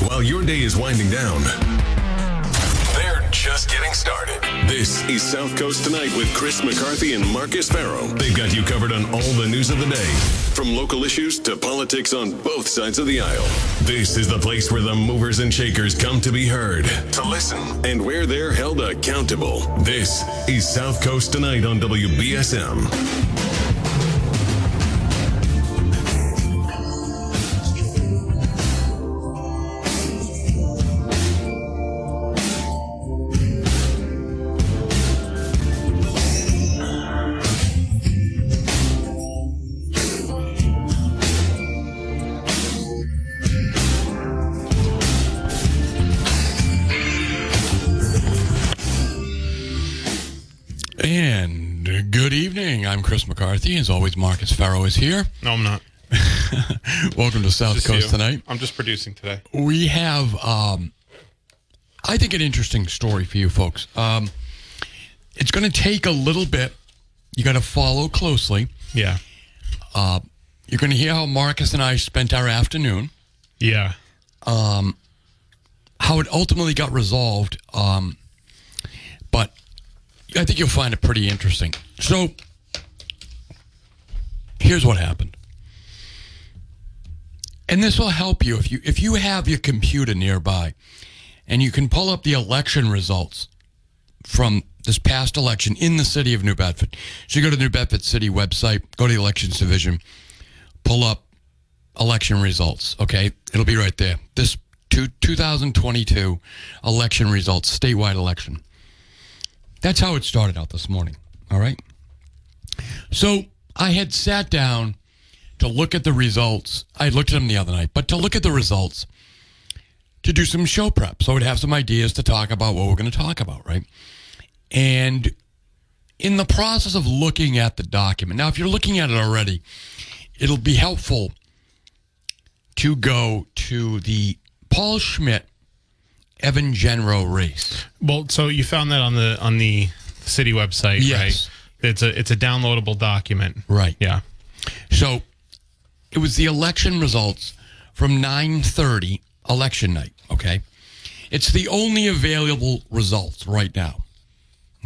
While your day is winding down, they're just getting started. This is South Coast Tonight with Chris McCarthy and Marcus Farrow. They've got you covered on all the news of the day, from local issues to politics on both sides of the aisle. This is the place where the movers and shakers come to be heard, to listen, and where they're held accountable. This is South Coast Tonight on WBSM. And good evening. I'm Chris McCarthy. As always, Marcus Farrow is here. No, I'm not. Welcome to South Coast Tonight. I'm just producing today. We have, I think, an interesting story for you folks. It's going to take a little bit. You got to follow closely. Yeah. You're going to hear how Marcus and I spent our afternoon. Yeah. How it ultimately got resolved. But I think you'll find it pretty interesting. So, here's what happened. And this will help you if you have your computer nearby and you can pull up the election results from this past election in the city of New Bedford. So you go to the New Bedford City website, go to the Elections Division, pull up election results, okay? It'll be right there. This 2022 election results, statewide election. That's how it started out this morning, all right? So I had sat down to look at the results. I looked at them the other night, but to look at the results, to do some show prep. So I would have some ideas to talk about what we're going to talk about, right? And in the process of looking at the document, now if you're looking at it already, it'll be helpful to go to the Paul Schmidt Evan Genro race. Well, so you found that on the city website, yes, right? It's a downloadable document. Right. Yeah. So it was the election results from 9:30 election night, okay? It's the only available results right now,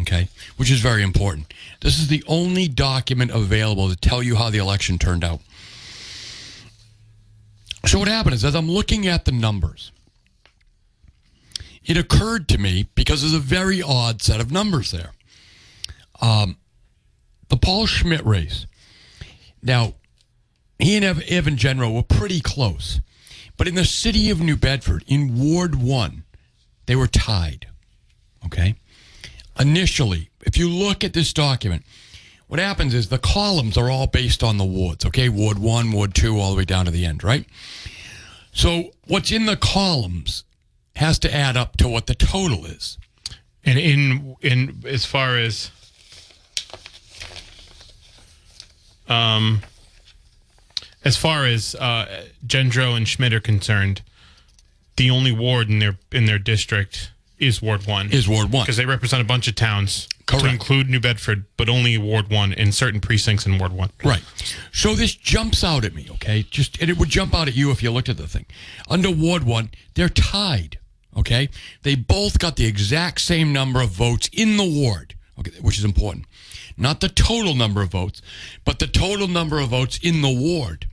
okay? Which is very important. This is the only document available to tell you how the election turned out. So what happened is, as I'm looking at the numbers, it occurred to me, because there's a very odd set of numbers there. The Paul Schmidt race. Now, he and Evan Genro were pretty close. But in the city of New Bedford, in Ward 1, they were tied. Okay? Initially, if you look at this document, what happens is the columns are all based on the wards. Okay? Ward 1, Ward 2, all the way down to the end, right? So what's in the columns has to add up to what the total is. And in as far as Gendro and Schmidt are concerned, the only ward in their district is Ward 1. Is Ward 1. Because they represent a bunch of towns. Correct. To include New Bedford, but only Ward 1 in certain precincts in Ward 1. Right. So this jumps out at me, okay? And it would jump out at you if you looked at the thing. Under Ward 1, they're tied, okay? They both got the exact same number of votes in the ward, okay, which is important. Not the total number of votes, but the total number of votes in the ward,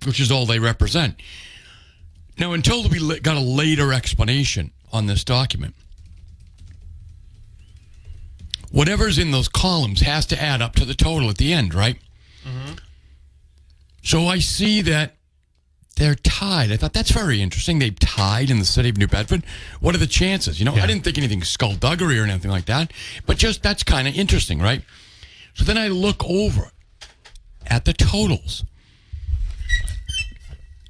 which is all they represent. Now, until we got a later explanation on this document, whatever's in those columns has to add up to the total at the end, right? Mm-hmm. So I see that they're tied. I thought, that's very interesting. They've tied in the city of New Bedford. What are the chances? I didn't think anything skullduggery or anything like that, but just that's kind of interesting, right? So then I look over at the totals.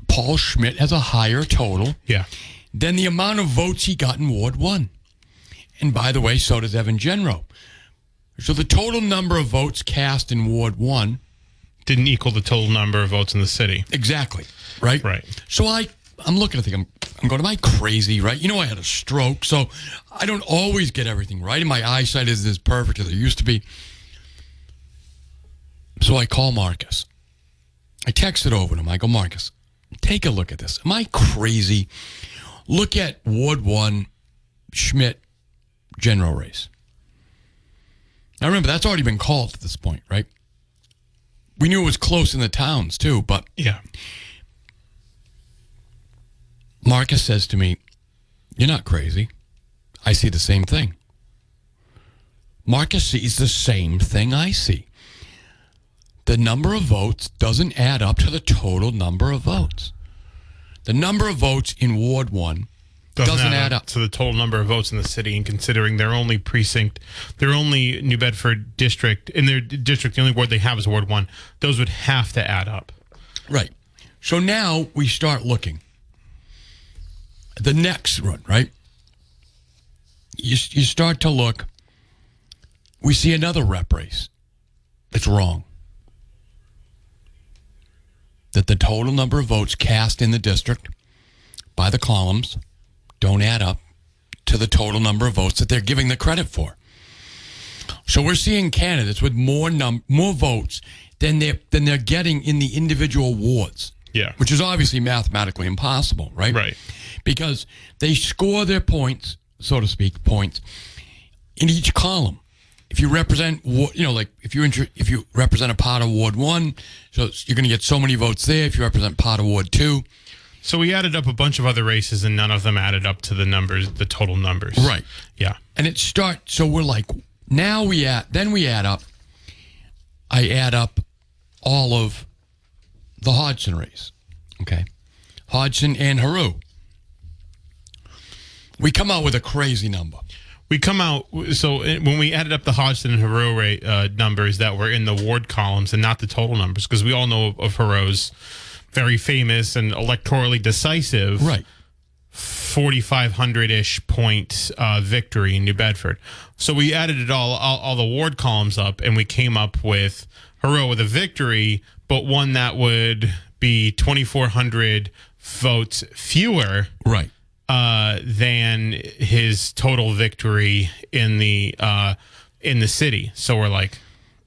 Paul Schmidt has a higher total than the amount of votes he got in Ward 1. And by the way, so does Evan Genro. So the total number of votes cast in Ward 1 didn't equal the total number of votes in the city. Exactly. Right? Right. So I'm looking at the thing. I'm going, am I crazy, right? I had a stroke, so I don't always get everything right. And my eyesight isn't as perfect as it used to be. So I call Marcus. I texted over to him. I go, Marcus, take a look at this. Am I crazy? Look at Ward 1 Schmidt general race. Now remember, that's already been called at this point, right? We knew it was close in the towns too, but Yeah. Marcus says to me, "You're not crazy. I see the same thing." Marcus sees the same thing I see. The number of votes doesn't add up to the total number of votes. The number of votes in Ward 1 doesn't add up to the total number of votes in the city, and considering their only New Bedford district, in their district, the only ward they have is Ward 1, those would have to add up. Right. So now we start looking. The next run, right? You start to look. We see another rep race. It's wrong. That the total number of votes cast in the district by the columns don't add up to the total number of votes that they're giving the credit for. So we're seeing candidates with more votes than they're getting in the individual wards. Yeah. Which is obviously mathematically impossible, right? Right. Because they score their points, so to speak, points in each column. If you represent, like if you represent a part of Ward 1, so you're going to get so many votes there. If you represent part of Ward 2. So we added up a bunch of other races, and none of them added up to the total numbers. Right. Yeah. And so we're like, now we add up. I add up all of the Hodgson race. Okay. Hodgson and Haru. We come out with a crazy number. We come out, so when we added up the Hodgson and Haro numbers that were in the ward columns and not the total numbers, because we all know of Haro's very famous and electorally decisive 4,500-ish point victory in New Bedford. So we added it all the ward columns up, and we came up with Haro with a victory, but one that would be 2,400 votes fewer. Right. Than his total victory in the city. So we're like,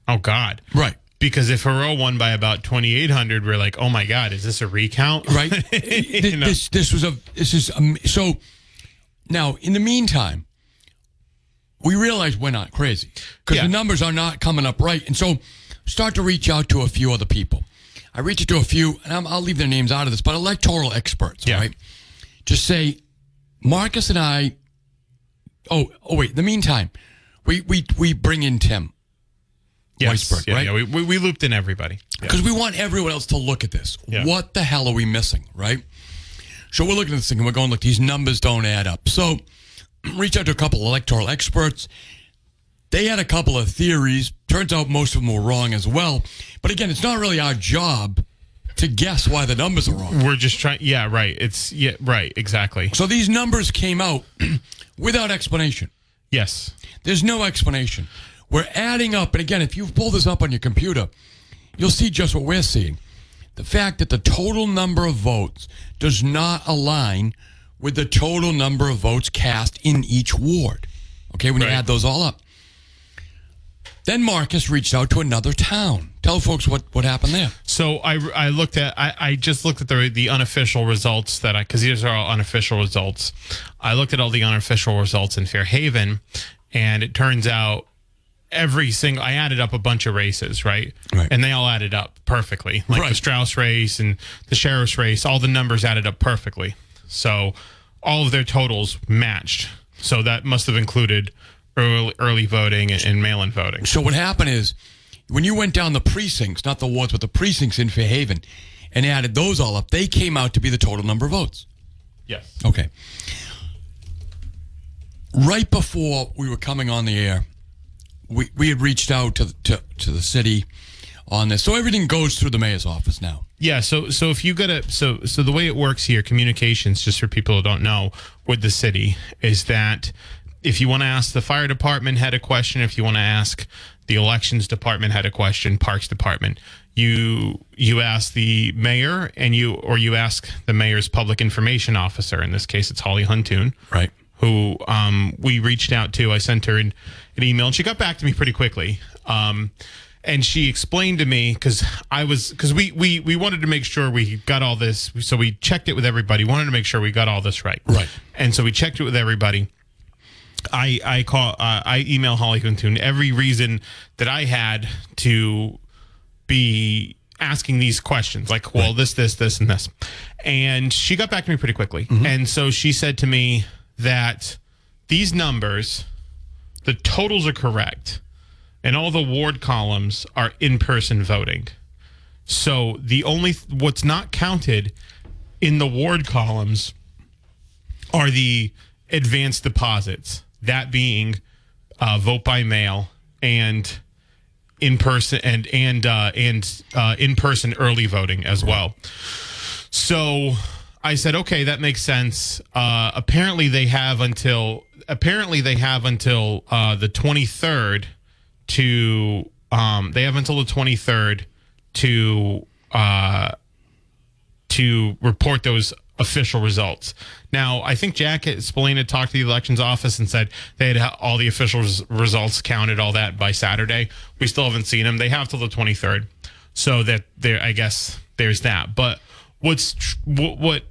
oh God, right? Because if Haro won by about 2,800, we're like, oh my God, is this a recount? Right. So now in the meantime, we realize we're not crazy because the numbers are not coming up right, and so start to reach out to a few other people. I reach out to a few, and I'll leave their names out of this, but electoral experts, right? Just say, Marcus and I. Oh wait. In the meantime, we bring in Tim. Weisberg, right? Yeah, we looped in everybody because we want everyone else to look at this. Yeah. What the hell are we missing, right? So we're looking at this thing and we're going, look, these numbers don't add up. So reach out to a couple of electoral experts. They had a couple of theories. Turns out most of them were wrong as well. But again, it's not really our job to guess why the numbers are wrong. We're just trying. Yeah, right. Right. Exactly. So these numbers came out without explanation. Yes. There's no explanation. We're adding up. And again, if you pull this up on your computer, you'll see just what we're seeing. The fact that the total number of votes does not align with the total number of votes cast in each ward. Okay, when you add those all up. Then Marcus reached out to another town. Tell folks what happened there. So I just looked at the unofficial results because these are all unofficial results. I looked at all the unofficial results in Fairhaven, and it turns out I added up a bunch of races, right? And they all added up perfectly. Like the Strauss race and the sheriff's race, all the numbers added up perfectly. So all of their totals matched. So that must have included early voting and mail-in voting. So what happened is, when you went down the precincts, not the wards, but the precincts in Fairhaven, and added those all up, they came out to be the total number of votes. Yes. Okay. Right before we were coming on the air, we had reached out to the city on this. So everything goes through the mayor's office now. Yeah, so if you so the way it works here, communications, just for people who don't know, with the city, is that if you want to ask the fire department had a question, if you want to ask the elections department had a question, parks department, you ask the mayor and you ask the mayor's public information officer. In this case, it's Holly Huntoon, right? Who we reached out to. I sent her an email, and she got back to me pretty quickly. And she explained to me, because we wanted to make sure we got all this. So we checked it with everybody. Wanted to make sure we got all this right. Right. And so we checked it with everybody. I email Holly Kuntun every reason that I had to be asking these questions, like, well, this, and this. And she got back to me pretty quickly. Mm-hmm. And so she said to me that these numbers, the totals are correct, and all the ward columns are in-person voting. So what's not counted in the ward columns are the advanced deposits, that being vote by mail and in-person and in-person early voting as well. So I said, okay, that makes sense. Apparently they have until the 23rd to to report those official results. Now, I think Jack Spillane had talked to the elections office and said they had all the official results counted, all that, by Saturday. We still haven't seen them. They have till the 23rd, so that I guess there's that. But what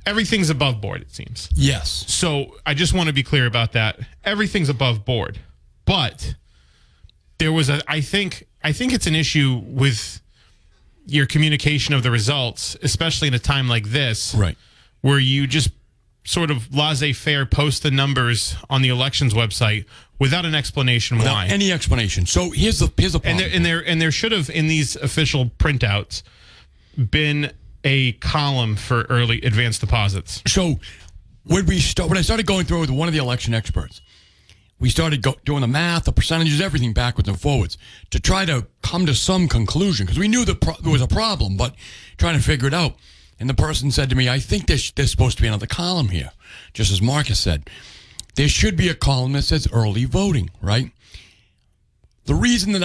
everything's above board, it seems. Yes. So I just want to be clear about that. Everything's above board, but there was I think it's an issue with your communication of the results, especially in a time like this, right, where you just sort of laissez-faire post the numbers on the elections website without an explanation why. Any explanation. So here's the problem. And there should have, in these official printouts, been a column for early advanced deposits. So when I started going through with one of the election experts, we started doing the math, the percentages, everything backwards and forwards to try to come to some conclusion, because we knew there was a problem, but trying to figure it out. And the person said to me, I think there's supposed to be another column here, just as Marcus said. There should be a column that says early voting, right? The reason that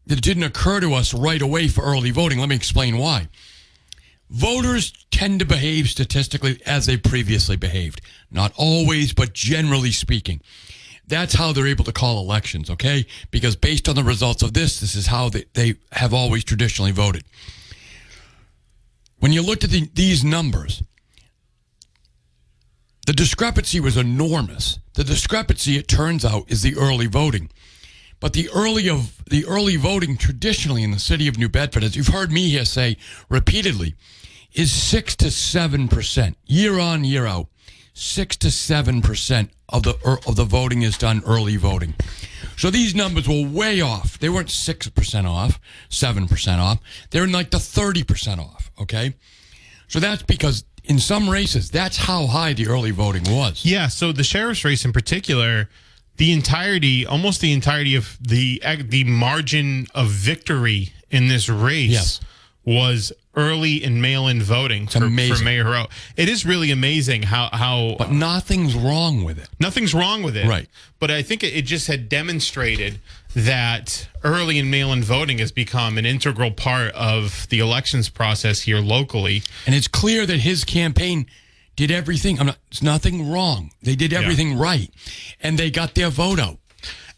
it didn't occur to us right away for early voting, let me explain why. Voters tend to behave statistically as they previously behaved. Not always, but generally speaking. That's how they're able to call elections, okay? Because based on the results of this is how they have always traditionally voted. When you looked at these numbers, the discrepancy was enormous. The discrepancy, it turns out, is the early voting. But the early voting traditionally in the city of New Bedford, as you've heard me here say repeatedly, is 6 to 7%, year on, year out. 6 to 7% of the voting is done early voting. So these numbers were way off. They weren't 6% off, 7% off. They're in like the 30% off, okay? So that's because in some races, that's how high the early voting was. Yeah, so the sheriff's race in particular, almost the entirety of the margin of victory in this race was early and mail-in voting for Mayor Hero. It is really amazing how But nothing's wrong with it. Nothing's wrong with it. Right. But I think it just had demonstrated that early and mail-in voting has become an integral part of the elections process here locally. And it's clear that his campaign did everything. It's nothing wrong. They did everything right. And they got their vote out.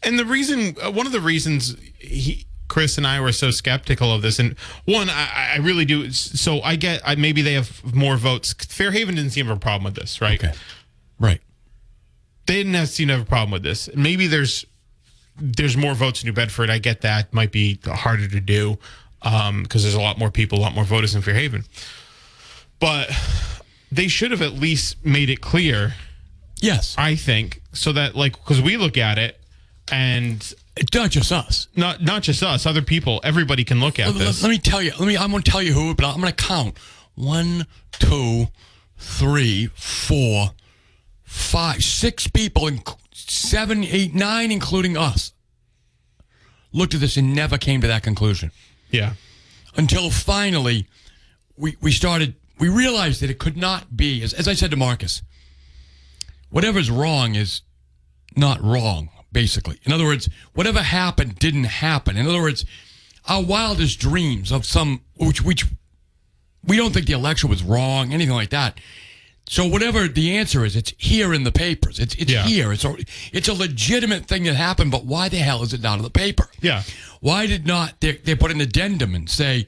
And one of the reasons Chris and I were so skeptical of this, and one, I really do. So maybe they have more votes. Fairhaven didn't seem to have a problem with this, right? Okay. Right. They didn't seem to have a problem with this. Maybe there's more votes in New Bedford. I get that. Might be harder to do because there's a lot more people, a lot more voters in Fairhaven. But they should have at least made it clear. Yes. I think, so that, because we look at it and it's not just us. Not just us. Other people. Everybody can look at this. Let me tell you. I'm going to tell you who, but I'm going to count. 1, 2, 3, 4, 5, 6 people, 7, 8, 9, including us, looked at this and never came to that conclusion. Yeah. Until finally, we realized that it could not be, as I said to Marcus, whatever's wrong is not wrong. Basically. In other words, whatever happened didn't happen. In other words, our wildest dreams of which we don't think the election was wrong, anything like that. So whatever the answer is, it's here in the papers. It's here. It's a legitimate thing that happened, but why the hell is it not in the paper? Yeah. Why did not they put an addendum and say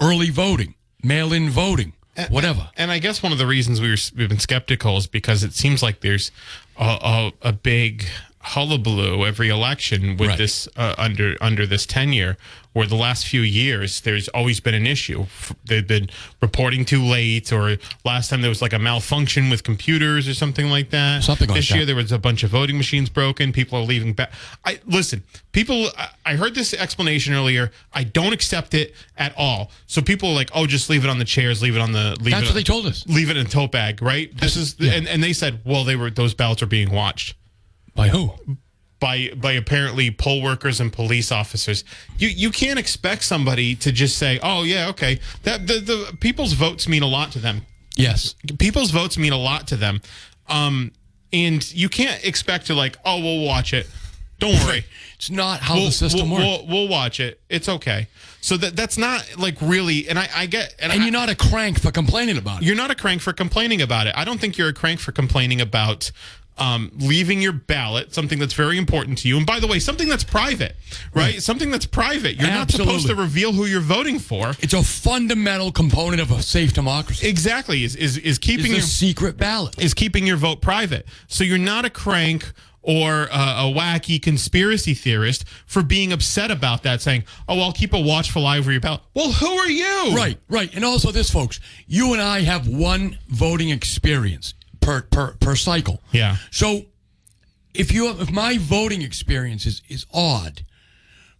early voting, mail-in voting, whatever? And I guess one of the reasons we've been skeptical is because it seems like there's a big hullabaloo every election with this under this tenure, where the last few years there's always been an issue. They've been reporting too late, or last time there was like a malfunction with computers or something like that. This year there was a bunch of voting machines broken. People are leaving back. I heard this explanation earlier. I don't accept it at all. So people are like, oh, just leave it on the chairs, leave it on the. That's what they told us. Leave it in a tote bag, right? And they said, well, those ballots are being watched. By who? By apparently poll workers and police officers. You can't expect somebody to just say, "Oh yeah, okay." That the people's votes mean a lot to them. Yes, people's votes mean a lot to them, and you can't expect to like, "Oh, we'll watch it." Don't worry, it's not how the system works. We'll watch it. It's okay. So that's not like really, and I get, and you're not a crank for complaining about it. You're not a crank for complaining about it. I don't think you're a crank for complaining about. Leaving your ballot, something that's very important to you. And by the way, something that's private, right? Something that's private. You're not supposed to reveal who you're voting for. It's a fundamental component of a safe democracy. Exactly. Is keeping your secret ballot. Is keeping your vote private. So you're not a crank or a wacky conspiracy theorist for being upset about that, saying, oh, I'll keep a watchful eye over your ballot. Well, who are you? Right. And also this, folks, you and I have one voting experience per cycle. Yeah. So if my voting experience is odd,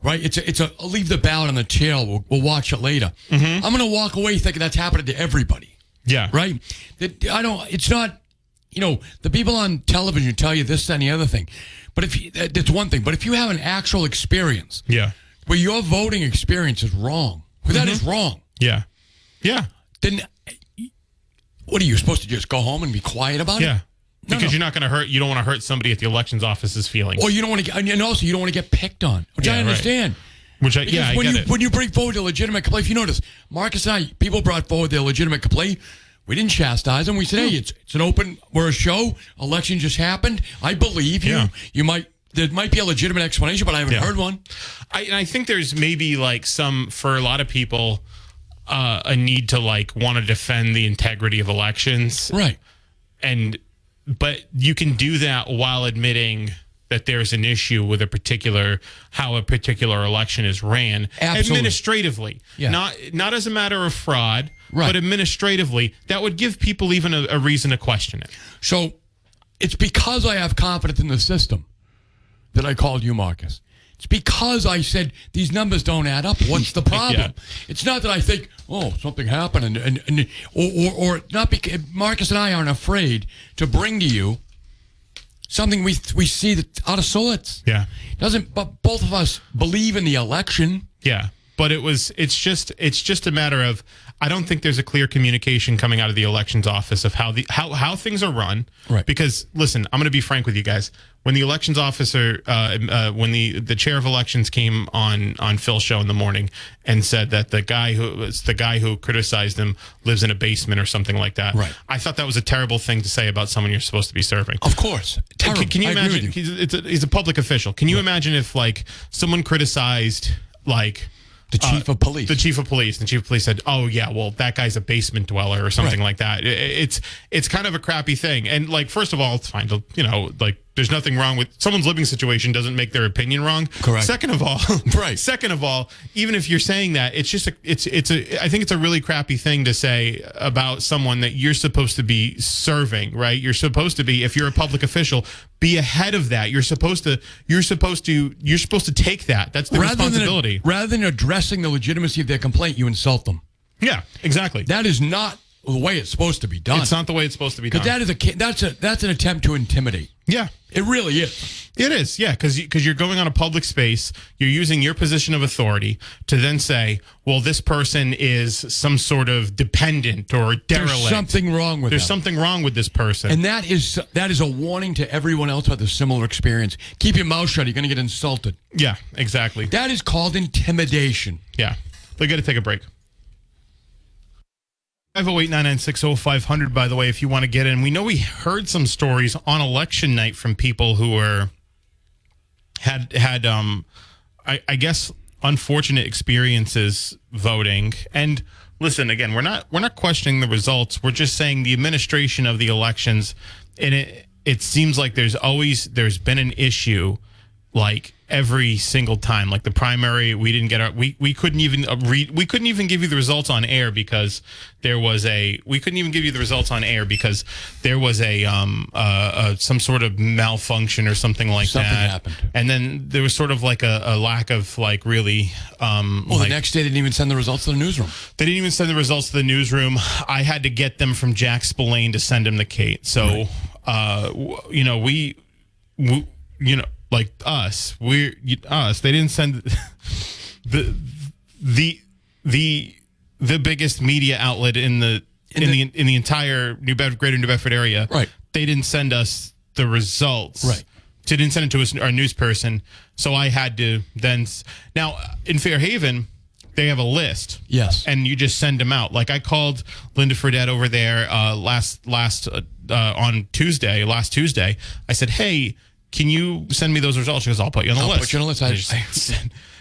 right? It's a I'll leave the ballot on the chair. We'll watch it later. Mm-hmm. I'm going to walk away thinking that's happening to everybody. Yeah. Right. It's not. The people on television tell you this and the other thing, but that's one thing. But if you have an actual experience, where your voting experience is wrong, that is wrong. Yeah. Then. What are you supposed to just go home and be quiet about it? Yeah, because you're not going to hurt. You don't want to hurt somebody at the elections office's feelings. Or you don't want to, and also you don't want to get picked on, which I understand. Right. I get it. When you bring forward a legitimate complaint, if you notice, Marcus and I, people brought forward their legitimate complaint. We didn't chastise them. We said, hey, it's an open. We're a show. Election just happened. I believe you. Yeah. There might be a legitimate explanation, but I haven't heard one. I think there's maybe like for a lot of people. A need to like want to defend the integrity of elections, right? But you can do that while admitting that there's an issue with how a particular election is ran. Absolutely. Administratively, not as a matter of fraud, but administratively. That would give people even a reason to question it. So it's because I have confidence in the system that I called you, Marcus. It's because I said these numbers don't add up. What's the problem? It's not that I think, oh, something happened, or not because Marcus and I aren't afraid to bring to you something we see that's out of sorts. Yeah, but both of us believe in the election. Yeah, but it's just a matter of. I don't think there's a clear communication coming out of the elections office of how things are run. Right. Because listen, I'm going to be frank with you guys. When the elections officer, when the chair of elections came on Phil's show in the morning and said that the guy who criticized him lives in a basement or something like that. Right. I thought that was a terrible thing to say about someone you're supposed to be serving. Of course. Terrible. Can you imagine? He's a public official. Can you imagine if like someone criticized like. The chief of police. The chief of police. The chief of police said, "Oh yeah, well that guy's a basement dweller or something like that." It's kind of a crappy thing. And like, first of all, it's fine to like there's nothing wrong with someone's living situation doesn't make their opinion wrong. Correct. Second of all, Second of all, even if you're saying that, it's just I think it's a really crappy thing to say about someone that you're supposed to be serving. Right? You're supposed to be, if you're a public official, be ahead of that. You're supposed to take that. That's the responsibility. Rather than addressing the legitimacy of their complaint, you insult them. Yeah, exactly. That is not the way it's supposed to be done. It's not the way it's supposed to be done. Because that's an attempt to intimidate. Yeah. It really is. It is, yeah, because you're going on a public space, you're using your position of authority to then say, well, this person is some sort of dependent or derelict. There's something wrong with There's them. something wrong with this person. And that is a warning to everyone else with a similar experience. Keep your mouth shut. You're going to get insulted. Yeah, exactly. That is called intimidation. Yeah. We got to take a break. 508-996-0500, by the way, if you want to get in. We know we heard some stories on election night from people who had I guess unfortunate experiences voting. And listen, again, we're not questioning the results. We're just saying the administration of the elections, and it seems like there's been an issue like every single time. Like the primary, we didn't get we couldn't even we couldn't even give you the results on air because there was some sort of malfunction or something like that. Something happened. And then there was sort of like a lack of like really the next day they didn't even send the results to the newsroom. They didn't even send the results to the newsroom. I had to get them from Jack Spillane to send them to Kate. So we like us, they didn't send the biggest media outlet in the entire Greater New Bedford area. Right. They didn't send us the results. Right. They didn't send it to us, our news person. So I had to then. Now in Fairhaven, they have a list. Yes. And you just send them out. Like I called Linda Fredette over there last Tuesday. I said, hey, can you send me those results? She goes, I'll put you on the list. Put you on the list.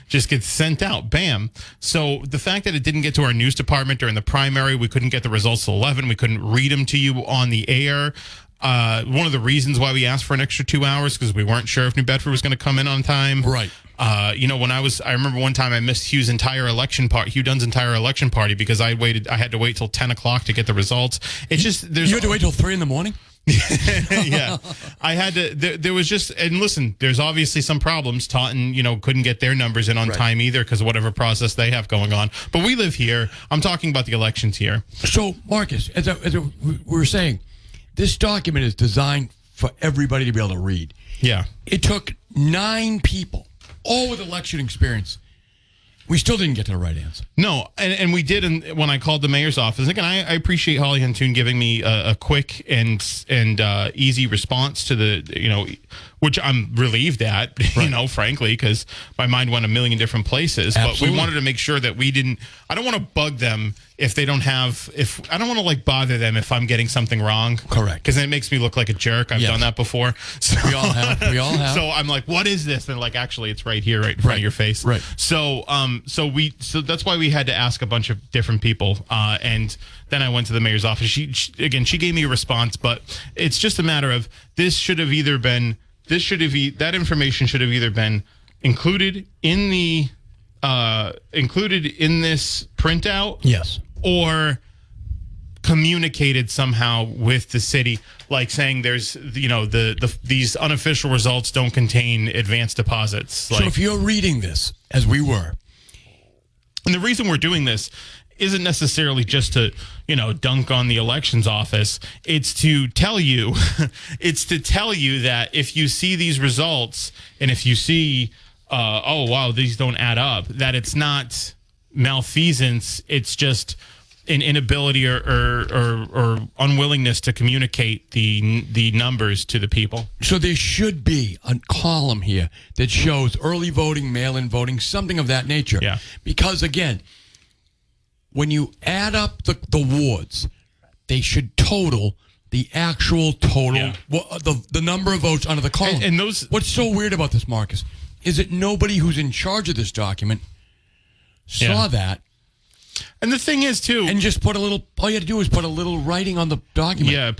Just gets sent out. Bam. So the fact that it didn't get to our news department during the primary, we couldn't get the results till 11. We couldn't read them to you on the air. One of the reasons why we asked for an extra 2 hours because we weren't sure if New Bedford was going to come in on time. Right. I remember one time I missed Hugh Dunn's entire election party because I had to wait till 10 o'clock to get the results. It's just you had to wait till 3 a.m. Yeah, I had to. There was just, and listen, there's obviously some problems. Taunton, couldn't get their numbers in on time either because of whatever process they have going on. But we live here. I'm talking about the elections here. So, Marcus, as we were saying, this document is designed for everybody to be able to read. Yeah. It took 9 people, all with election experience. We still didn't get to the right answer. No, and we did when I called the mayor's office. Again, I appreciate Holly Huntoon giving me a quick and easy response to the, which I'm relieved at, frankly, because my mind went a million different places. Absolutely. But we wanted to make sure that I don't want to bug them if they don't have, I don't want to bother them if I'm getting something wrong. Correct. Because then it makes me look like a jerk. I've done that before. So, we all have. So I'm like, what is this? And actually it's right here, right in front of your face. Right. So that's why we had to ask a bunch of different people. And then I went to the mayor's office. She gave me a response, but it's just a matter of that information should have either been included in this printout. Yes. Or communicated somehow with the city, like saying there's these unofficial results don't contain advanced deposits. So if you're reading this as we were, and the reason we're doing this isn't necessarily just to dunk on the elections office. It's to tell you that if you see these results and if you see these don't add up, that it's not malfeasance, it's just an inability or unwillingness to communicate the numbers to the people. So there should be a column here that shows early voting, mail-in voting, something of that nature. Yeah. Because again, when you add up the wards, they should total the actual total, the number of votes under the column. And those. What's so weird about this, Marcus, is that nobody who's in charge of this document saw that. And the thing is, too, and just all you had to do is put a little writing on the document. Yeah,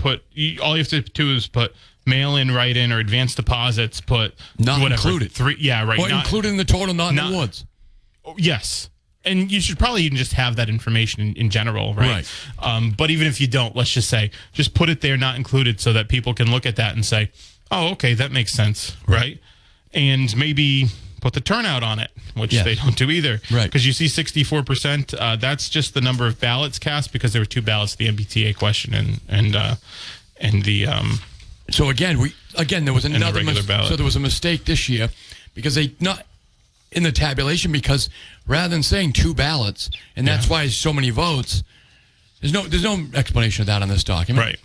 all you have to do is put mail-in, write-in, or advanced deposits. Put not whatever, included. 3. Yeah, right. Or included in the total, not in the wards. Yes, and you should probably even just have that information in general, right? But even if you don't, let's just say, just put it there, not included, so that people can look at that and say, "Oh, okay, that makes sense," right? And maybe put the turnout on it, which they don't do either. Right. Because you see 64%, that's just the number of ballots cast because there were 2 ballots, the MBTA question and the So again, there was another ballot. So there was a mistake this year because they not in the tabulation, because rather than saying 2 ballots and that's why so many votes, there's no explanation of that on this document. Right.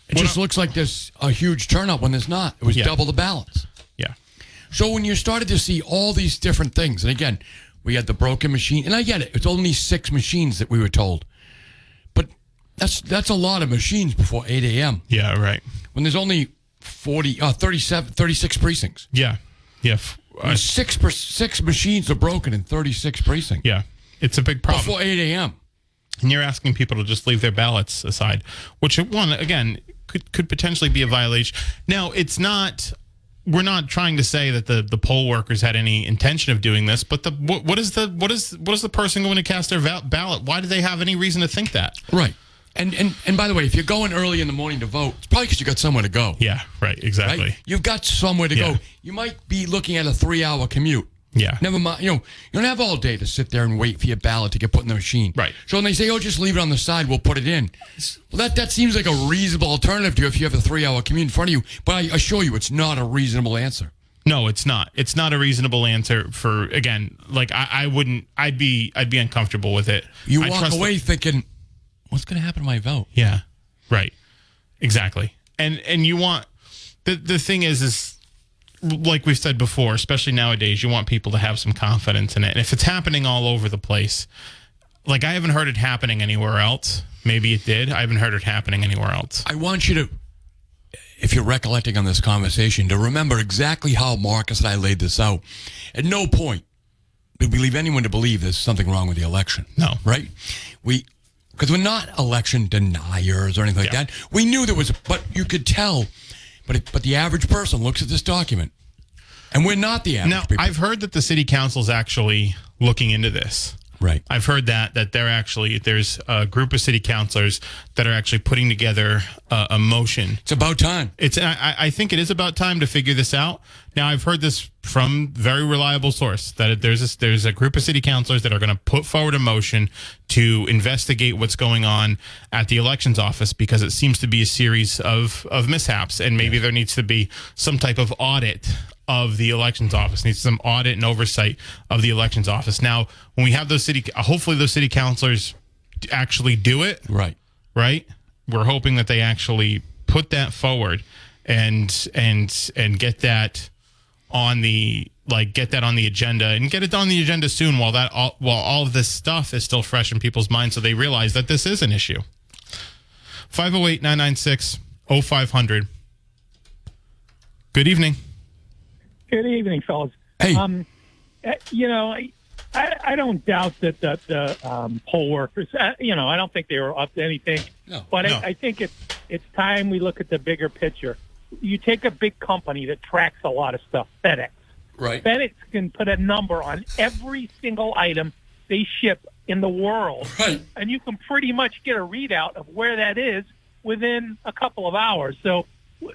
It just looks like there's a huge turnout when there's not. It was double the ballots. Yeah. So when you started to see all these different things, and again, we had the broken machine, and I get it. It's only 6 machines that we were told. That's a lot of machines before 8 a.m. Yeah, right. When there's only 36 precincts. Yeah. Six machines are broken in 36 precincts. Yeah, it's a big problem. Before 8 a.m. And you're asking people to just leave their ballots aside, which, one, again, could potentially be a violation. Now, we're not trying to say that the poll workers had any intention of doing this, but what is the person going to cast their ballot? Why do they have any reason to think that? Right. And by the way, if you're going early in the morning to vote, it's probably because you got somewhere to go. Yeah, right, exactly. Right? You've got somewhere to go. You might be looking at a 3-hour commute. Yeah. Never mind. You don't have all day to sit there and wait for your ballot to get put in the machine. Right. So when they say, just leave it on the side, we'll put it in. Well, that seems like a reasonable alternative to you if you have a 3-hour commute in front of you. But I assure you, it's not a reasonable answer. No, it's not. It's not a reasonable answer for, again, like I'd be uncomfortable with it. You walk away thinking, what's going to happen to my vote? Yeah. Right. Exactly. And you want, the thing is like we've said before, especially nowadays, you want people to have some confidence in it. And if it's happening all over the place, like I haven't heard it happening anywhere else. Maybe it did. I haven't heard it happening anywhere else. I want you to, if you're recollecting on this conversation, to remember exactly how Marcus and I laid this out. At no point did we leave anyone to believe there's something wrong with the election. No. Right? Because we're not election deniers or anything like that. We knew there was, but you could tell. But the average person looks at this document, and we're not the average people. I've heard that the city council's actually looking into this. Right. I've heard that there's a group of city councilors that are actually putting together a motion. It's about time. I think it is about time to figure this out. Now, I've heard this from very reliable source that there's a group of city councilors that are going to put forward a motion to investigate what's going on at the elections office, because it seems to be a series of mishaps, and maybe there needs to be some type of audit of the elections office, needs some audit and oversight of the elections office. Now, when we have hopefully those city councilors actually do it. Right. We're hoping that they actually put that forward and get that on the agenda, and get it on the agenda soon while all of this stuff is still fresh in people's minds, so they realize that this is an issue. 508-996-0500. Good evening. Good evening, fellas. Hey. I don't doubt that the poll workers, I don't think they were up to anything. No. But I think it's time we look at the bigger picture. You take a big company that tracks a lot of stuff, FedEx. Right. FedEx can put a number on every single item they ship in the world. Right. And you can pretty much get a readout of where that is within a couple of hours. So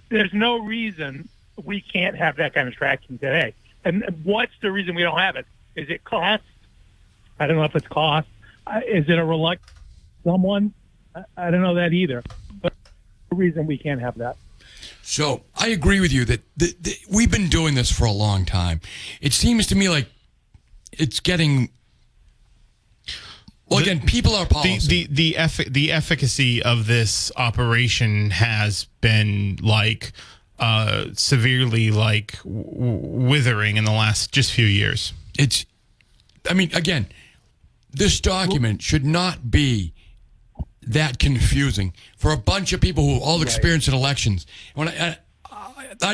there's no reason we can't have that kind of tracking today. And what's the reason we don't have it? Is it cost? I don't know if it's cost. Is it a reluctance? Someone? I don't know that either. But the reason we can't have that. So I agree with you that we've been doing this for a long time. It seems to me like it's getting. Well, again, people are policy. The efficacy of this operation has been severely withering in the last just few years. Again, this document should not be that confusing for a bunch of people who all experience in elections. When I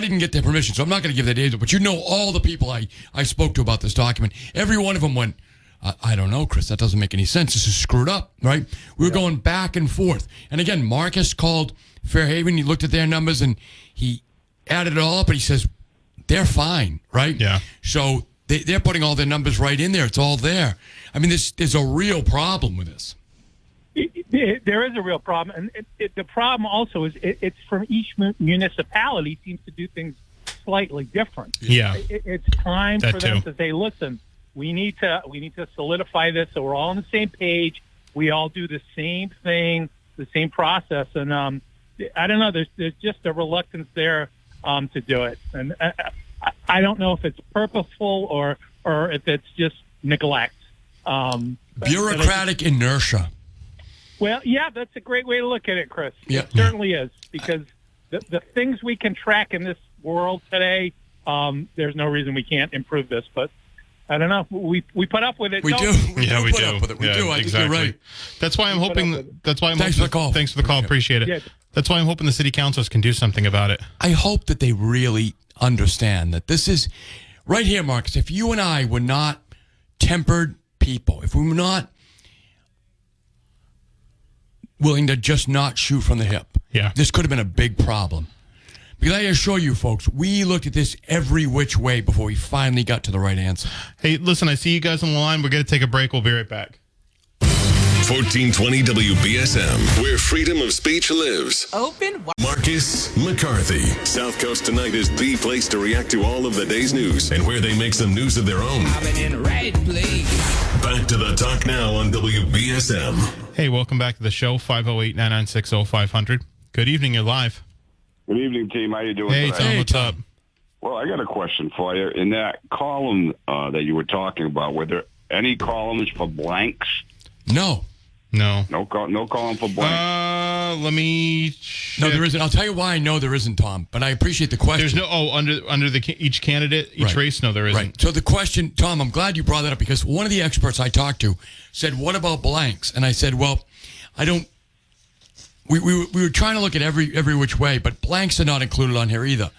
didn't get their permission, so I'm not going to give that data, but all the people I spoke to about this document, every one of them went, I don't know, Chris, that doesn't make any sense. This is screwed up, right? We were going back and forth. And again, Marcus called Fairhaven. He looked at their numbers and he added it all up, and he says, they're fine, right? Yeah. So they're putting all their numbers right in there. It's all there. There's a real problem with this. There is a real problem, and the problem also is it's from each municipality seems to do things slightly different. Yeah, it's time for them to say, "Listen, we need to solidify this so we're all on the same page. We all do the same thing, the same process." And I don't know. There's just a reluctance there to do it, and I don't know if it's purposeful or if it's just neglect. Bureaucratic inertia. Well, yeah, that's a great way to look at it, Chris. Yeah. It certainly is, because the things we can track in this world today, there's no reason we can't improve this. But I don't know. We put up with it. We don't do. Yeah, we put do. up with it. We Yeah, do. I think exactly. you're right. That's why I'm put up with hoping. it. That's why I'm. Thanks for the call. Thanks for the call. Appreciate it. Yeah. That's why I'm hoping the city councilors can do something about it. I hope that they really understand that this is right here, Marcus. If you and I were not tempered people, if we were not willing to just not shoot from the hip, this could have been a big problem. Because I assure you, folks, we looked at this every which way before we finally got to the right answer. Hey, listen, I see you guys on the line. We're going to take a break. We'll be right back. 1420 WBSM, where freedom of speech lives. Open. Marcus McCarthy. South Coast Tonight is the place to react to all of the day's news and where they make some news of their own. I'm in the right place. Back to the talk now on WBSM. Hey, welcome back to the show, 508-996-0500. Good evening, you're live. Good evening, team. How you doing Hey, today? Tom, what's up? Well, I got a question for you. In that column that you were talking about, were there any columns for blanks? No. No. No column for blanks. Let me No, check. there isn't. I'll tell you why I know there isn't, Tom, but I appreciate the question. There's no, under each candidate, each Right. race? No, there isn't. Right. So the question, Tom, I'm glad you brought that up because one of the experts I talked to said, what about blanks? And I said, well, I don't, we were trying to look at every which way, but blanks are not included on here either.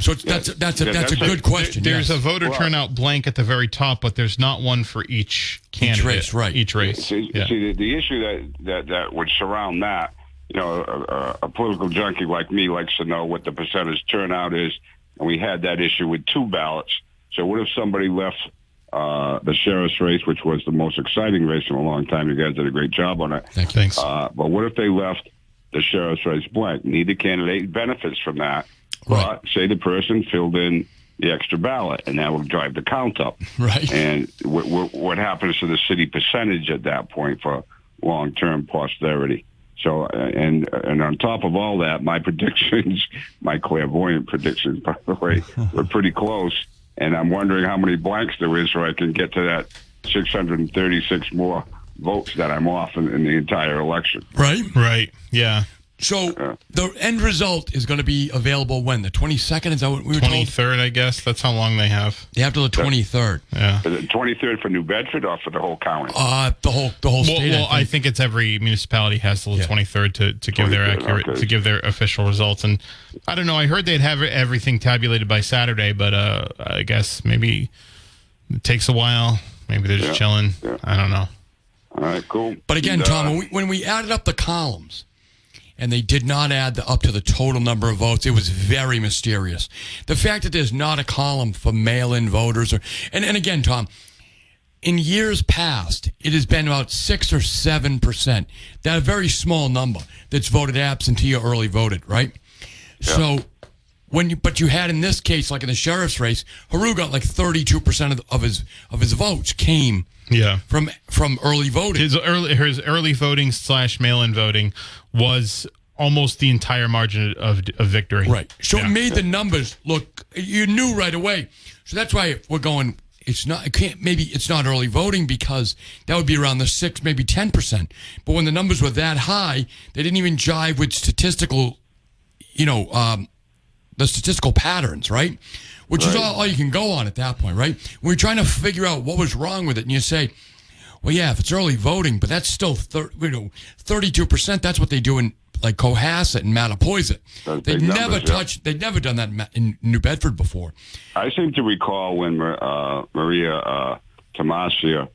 So that's a good question. There's yes. a voter turnout blank at the very top, but there's not one for each candidate. race, right. Each race. See, the issue that would surround that, a political junkie like me likes to know what the percentage turnout is, and we had that issue with 2 ballots. So what if somebody left the sheriff's race, which was the most exciting race in a long time? You guys did a great job on it. Thanks. But what if they left the sheriff's race blank? Neither candidate benefits from that. Right. But say the person filled in the extra ballot, and that would drive the count up. Right. And what happens to the city percentage at that point for long-term posterity? So, and on top of all that, my predictions, my clairvoyant predictions, by the way, were pretty close. And I'm wondering how many blanks there is so I can get to that 636 more votes that I'm off in the entire election. Right. Yeah. So the end result is going to be available when? The 22nd? Is that what we were told? 23rd, I guess. That's how long they have. They have till the 23rd. Yeah. Is it 23rd for New Bedford or for the whole county? The whole state. Well, I think it's every municipality has till the 23rd to give their 23rd, accurate okay. to give their official results. And I don't know. I heard they'd have everything tabulated by Saturday, but I guess maybe it takes a while. Maybe they're just chilling. Yeah. I don't know. All right, cool. But again, And, Tom, when we added up the columns, and they did not add up to the total number of votes, it was very mysterious. The fact that there's not a column for mail-in voters, and again, Tom, in years past, it has been about 6 or 7%. That a very small number that's voted absentee or early voted, right? Yeah. So but you had in this case, like in the sheriff's race, Haru got like 32% of his votes came from early voting. His early voting / mail-in voting was almost the entire margin of victory. Right. So it made the numbers look, you knew right away. So that's why we're going, maybe it's not early voting because that would be around the 6, maybe 10%. But when the numbers were that high, they didn't even jive with statistical, the statistical patterns, right? Which is all you can go on at that point, right? When you're trying to figure out what was wrong with it, and you say, well, yeah, if it's early voting, but that's still 32%. That's what they do in like Cohasset and Mattapoisett. They've never they've never done that in New Bedford before. I seem to recall when Maria Tomasia,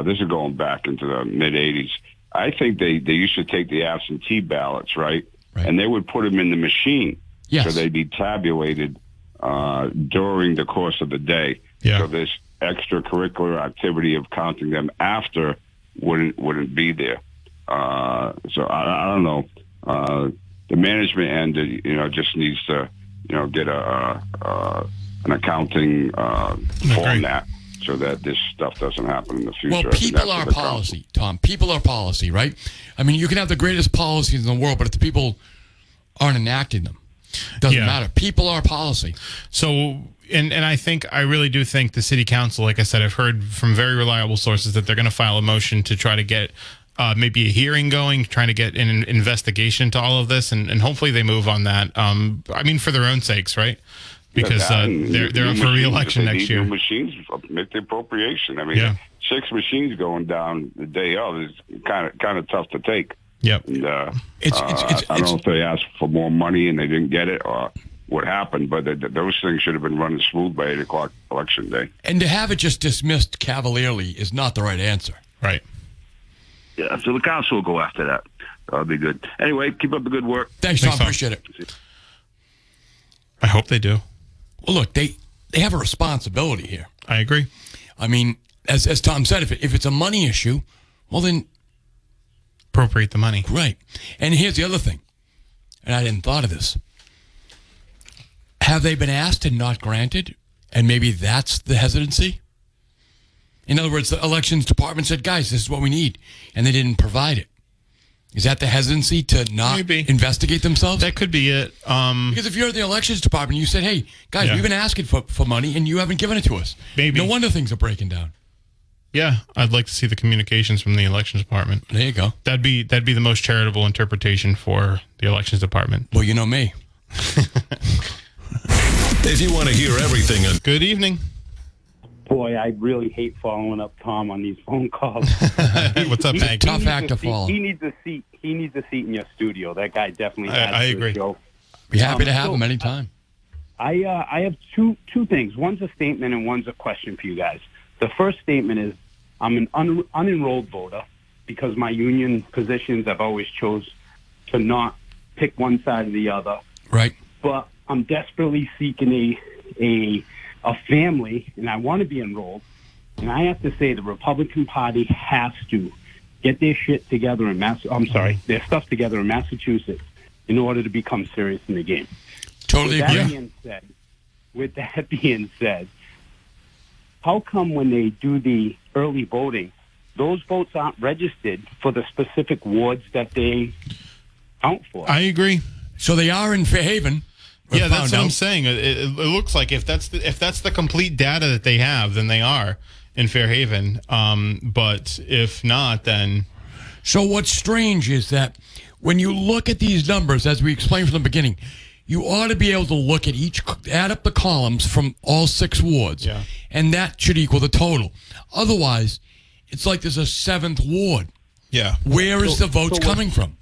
this is going back into the mid '80s. I think they used to take the absentee ballots, right? And they would put them in the machine, so they'd be tabulated during the course of the day. Yeah. So this extracurricular activity of counting them after wouldn't be there. So I don't know. The management end, just needs to, get an accounting format so that this stuff doesn't happen in the future. Well, people are policy, Tom. People are policy, right? I mean, you can have the greatest policies in the world, but if the people aren't enacting them, it doesn't matter. People are policy. So, and I really do think the city council, like I said, I've heard from very reliable sources that they're going to file a motion to try to get maybe a hearing going, trying to get an investigation into all of this, and hopefully they move on that. I mean, for their own sakes, right? because they're up for re-election next year. New machines, make the appropriation. I mean, 6 machines going down the day of is kind of tough to take. Yep. And, I don't know if they asked for more money and they didn't get it or what happened, but those things should have been running smooth by 8 o'clock election day. And to have it just dismissed cavalierly is not the right answer. Right. Yeah, so the council will go after that. That'll be good. Anyway, keep up the good work. Thanks, Tom. Appreciate it. I hope they do. Well, look, they have a responsibility here. I agree. I mean, as Tom said, if it's a money issue, well then appropriate the money. Right. And here's the other thing, and I hadn't thought of this. Have they been asked and not granted? And maybe that's the hesitancy? In other words, the elections department said, guys, this is what we need, and they didn't provide it. Is that the hesitancy to not investigate themselves? That could be it. Because if you're at the elections department, you said, hey, guys, we've been asking for money, and you haven't given it to us. Maybe. No wonder things are breaking down. Yeah, I'd like to see the communications from the elections department. There you go. That'd be the most charitable interpretation for the elections department. Well, you know me. If you want to hear everything, good evening. Boy, I really hate following up Tom on these phone calls. What's up, Hank? Tough act to follow. He needs a seat. He needs a seat in your studio. That guy definitely has I agree. Show. Be happy to have him anytime. I have two things. One's a statement and one's a question for you guys. The first statement is I'm an unenrolled voter because my union positions I've always chose to not pick one side or the other. Right. But I'm desperately seeking a family, and I want to be enrolled. And I have to say the Republican Party has to get their shit together in their stuff together in Massachusetts in order to become serious in the game. Totally agree. With that being said, how come when they do the early voting, those votes aren't registered for the specific wards that they count for? I agree. So they are in Fairhaven. Yeah, that's what I'm saying. It looks like if that's the complete data that they have, then they are in Fairhaven. But if not, then... So what's strange is that when you look at these numbers, as we explained from the beginning, you ought to be able to add up the columns from all 6 wards, and that should equal the total. Otherwise, it's like there's a 7th ward. Yeah. Where is the votes coming from?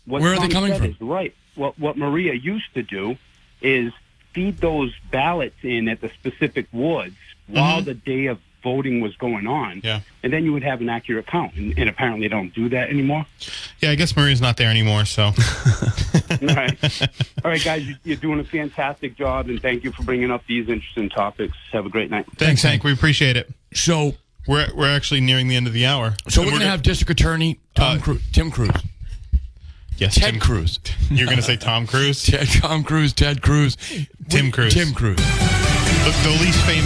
Where are they coming from? Right. What Maria used to do is feed those ballots in at the specific wards while the day of voting was going on. Yeah. And then you would have an accurate count. And apparently they don't do that anymore. Yeah, I guess Maria's not there anymore, so. All right. All right, guys, you're doing a fantastic job, and thank you for bringing up these interesting topics. Have a great night. Thanks, Hank. We appreciate it. So we're actually nearing the end of the hour. So we're going to have District Attorney Tim Cruz. Yes, Ted Cruz. You're going to say Tom Cruise? Tom Cruise, Ted Cruz. Tim Cruz. Tim Cruz. The least famous.